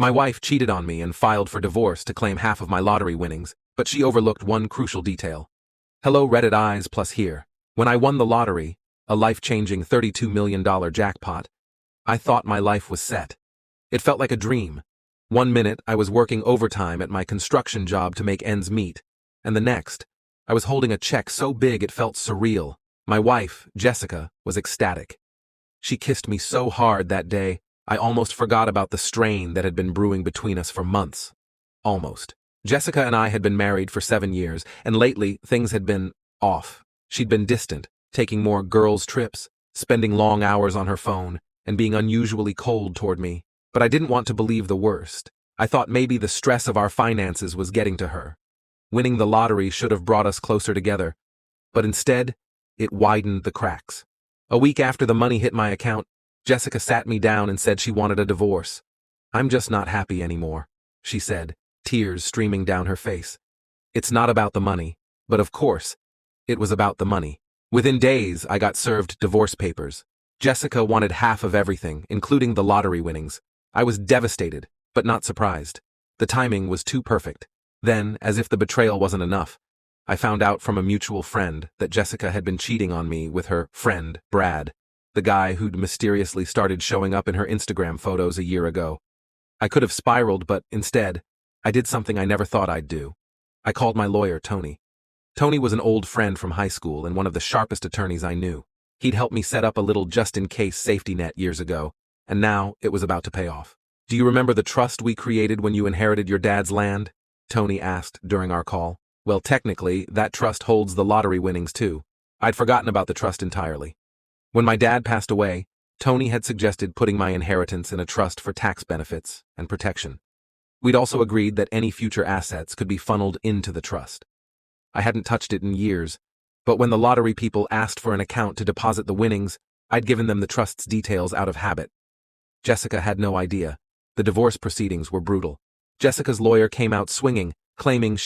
My wife cheated on me and filed for divorce to claim half of my lottery winnings, but she overlooked one crucial detail. Hello Reddit eyes plus here. When I won the lottery, a life-changing $32 million jackpot, I thought my life was set. It felt like a dream. One minute, I was working overtime at my construction job to make ends meet, and the next, I was holding a check so big it felt surreal. My wife, Jessica, was ecstatic. She kissed me so hard that day, I almost forgot about the strain that had been brewing between us for months. Almost. Jessica and I had been married for 7 years, and lately, things had been off. She'd been distant, taking more girls' trips, spending long hours on her phone, and being unusually cold toward me. But I didn't want to believe the worst. I thought maybe the stress of our finances was getting to her. Winning the lottery should have brought us closer together, but instead, it widened the cracks. A week after the money hit my account, Jessica sat me down and said she wanted a divorce. "I'm just not happy anymore," she said, tears streaming down her face. It's not about the money, but of course, it was about the money. Within days, I got served divorce papers. Jessica wanted half of everything, including the lottery winnings. I was devastated, but not surprised. The timing was too perfect. Then, as if the betrayal wasn't enough, I found out from a mutual friend that Jessica had been cheating on me with her friend, Brad, the guy who'd mysteriously started showing up in her Instagram photos a year ago. I could have spiraled, but instead, I did something I never thought I'd do. I called my lawyer, Tony. Tony was an old friend from high school and one of the sharpest attorneys I knew. He'd helped me set up a little just-in-case safety net years ago, and now it was about to pay off. "Do you remember the trust we created when you inherited your dad's land?" Tony asked during our call. "Well, technically, that trust holds the lottery winnings too. I'd forgotten about the trust entirely. When my dad passed away, Tony had suggested putting my inheritance in a trust for tax benefits and protection. We'd also agreed that any future assets could be funneled into the trust. I hadn't touched it in years, but when the lottery people asked for an account to deposit the winnings, I'd given them the trust's details out of habit. Jessica had no idea. The divorce proceedings were brutal. Jessica's lawyer came out swinging, claiming